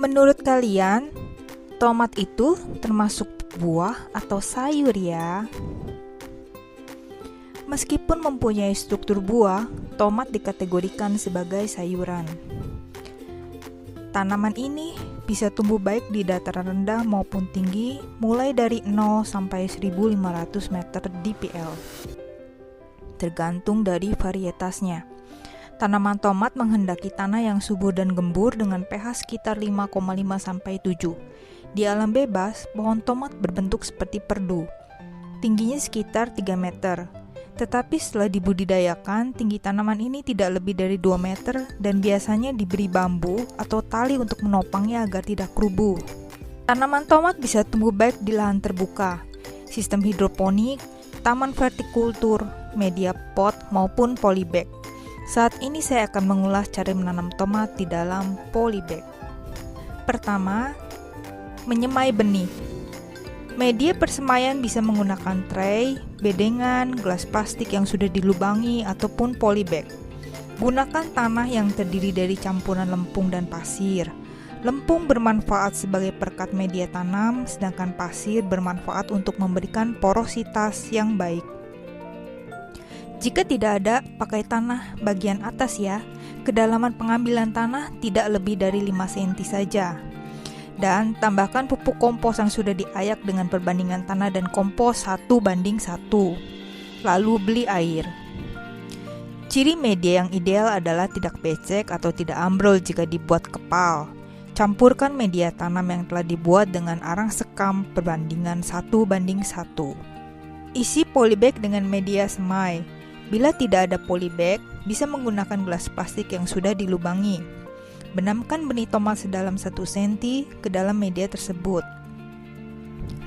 Menurut kalian, tomat itu termasuk buah atau sayur ya? Meskipun mempunyai struktur buah, tomat dikategorikan sebagai sayuran. Tanaman ini bisa tumbuh baik di dataran rendah maupun tinggi, mulai dari 0 sampai 1500 meter DPL, tergantung dari varietasnya. Tanaman tomat menghendaki tanah yang subur dan gembur dengan pH sekitar 5,5 sampai 7. Di alam bebas, pohon tomat berbentuk seperti perdu. Tingginya sekitar 3 meter. Tetapi setelah dibudidayakan, tinggi tanaman ini tidak lebih dari 2 meter dan biasanya diberi bambu atau tali untuk menopangnya agar tidak rubuh. Tanaman tomat bisa tumbuh baik di lahan terbuka, sistem hidroponik, taman vertikultur, media pot maupun polybag. Saat ini saya akan mengulas cara menanam tomat di dalam polybag. Pertama, menyemai benih. Media persemaian bisa menggunakan tray, bedengan, gelas plastik yang sudah dilubangi, ataupun polybag. Gunakan tanah yang terdiri dari campuran lempung dan pasir. Lempung bermanfaat sebagai perekat media tanam, sedangkan pasir bermanfaat untuk memberikan porositas yang baik. Jika tidak ada, pakai tanah bagian atas ya. Kedalaman pengambilan tanah tidak lebih dari 5 cm saja. Dan tambahkan pupuk kompos yang sudah diayak dengan perbandingan tanah dan kompos 1:1. Lalu beli air. Ciri media yang ideal adalah tidak becek atau tidak ambrol jika dibuat kepal. Campurkan media tanam yang telah dibuat dengan arang sekam perbandingan 1:1. Isi polybag dengan media semai. Bila tidak ada polybag, bisa menggunakan gelas plastik yang sudah dilubangi. Benamkan benih tomat sedalam 1 cm ke dalam media tersebut.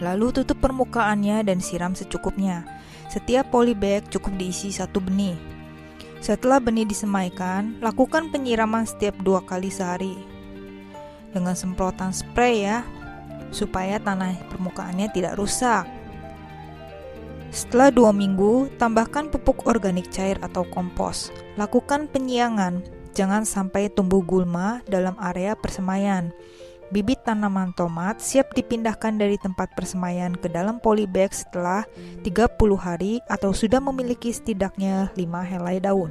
Lalu tutup permukaannya dan siram secukupnya. Setiap polybag cukup diisi 1 benih. Setelah benih disemaikan, lakukan penyiraman setiap 2 kali sehari. Dengan semprotan spray ya, supaya tanah permukaannya tidak rusak. Setelah 2 minggu, tambahkan pupuk organik cair atau kompos. Lakukan penyiangan. Jangan sampai tumbuh gulma dalam area persemaian. Bibit tanaman tomat siap dipindahkan dari tempat persemaian ke dalam polybag setelah 30 hari atau sudah memiliki setidaknya 5 helai daun.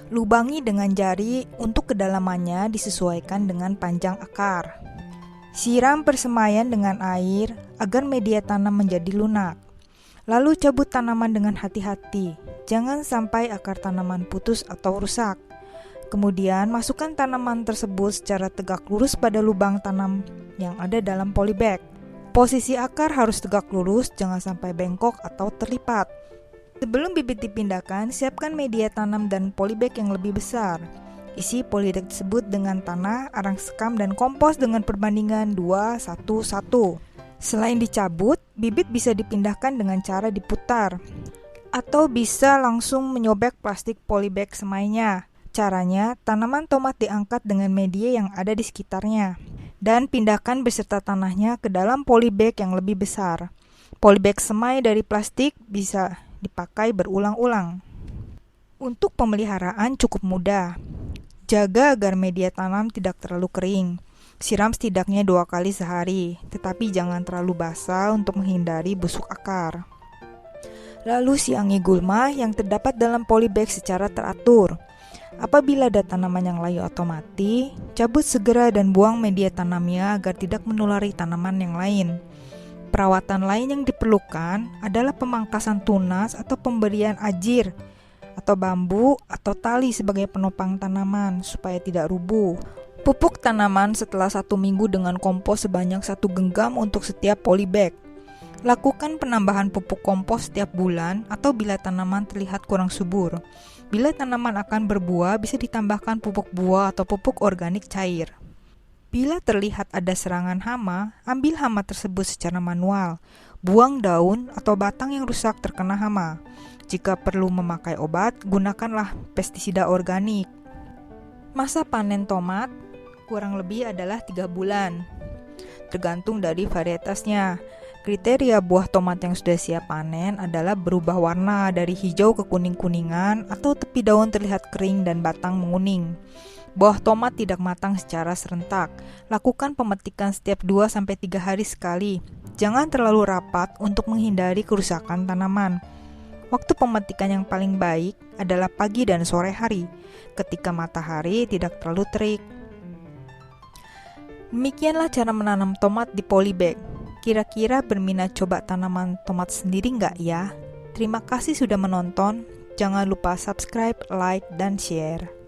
Lubangi dengan jari untuk kedalamannya disesuaikan dengan panjang akar. Siram persemaian dengan air agar media tanam menjadi lunak. Lalu cabut tanaman dengan hati-hati. Jangan sampai akar tanaman putus atau rusak. Kemudian masukkan tanaman tersebut secara tegak lurus pada lubang tanam yang ada dalam polybag. Posisi akar harus tegak lurus, jangan sampai bengkok atau terlipat. Sebelum bibit dipindahkan, siapkan media tanam dan polybag yang lebih besar. Isi polybag tersebut dengan tanah, arang sekam, dan kompos dengan perbandingan 2:1. Selain dicabut, bibit bisa dipindahkan dengan cara diputar, atau bisa langsung menyobek plastik polybag semainya. Caranya, tanaman tomat diangkat dengan media yang ada di sekitarnya dan pindahkan beserta tanahnya ke dalam polybag yang lebih besar. Polybag semai dari plastik bisa dipakai berulang-ulang. Untuk pemeliharaan cukup mudah. Jaga agar media tanam tidak terlalu kering. Siram setidaknya 2 kali sehari, tetapi jangan terlalu basah untuk menghindari busuk akar. Lalu siangi gulma yang terdapat dalam polybag secara teratur. Apabila ada tanaman yang layu atau mati, cabut segera dan buang media tanamnya agar tidak menulari tanaman yang lain. Perawatan lain yang diperlukan adalah pemangkasan tunas atau pemberian ajir atau bambu atau tali sebagai penopang tanaman supaya tidak rubuh. Pupuk tanaman setelah 1 minggu dengan kompos sebanyak 1 genggam untuk setiap polybag. Lakukan penambahan pupuk kompos setiap bulan atau bila tanaman terlihat kurang subur. Bila tanaman akan berbuah, bisa ditambahkan pupuk buah atau pupuk organik cair. Bila terlihat ada serangan hama, ambil hama tersebut secara manual. Buang daun atau batang yang rusak terkena hama. Jika perlu memakai obat, gunakanlah pestisida organik. Masa panen tomat kurang lebih adalah 3 bulan. Tergantung dari varietasnya. Kriteria buah tomat yang sudah siap panen adalah berubah warna dari hijau ke kuning-kuningan atau tepi daun terlihat kering dan batang menguning. Buah tomat tidak matang secara serentak. Lakukan pemetikan setiap 2-3 hari sekali. Jangan terlalu rapat untuk menghindari kerusakan tanaman. Waktu pemetikan yang paling baik adalah pagi dan sore hari, ketika matahari tidak terlalu terik. Demikianlah cara menanam tomat di polybag. Kira-kira berminat coba tanaman tomat sendiri nggak ya? Terima kasih sudah menonton. Jangan lupa subscribe, like, dan share.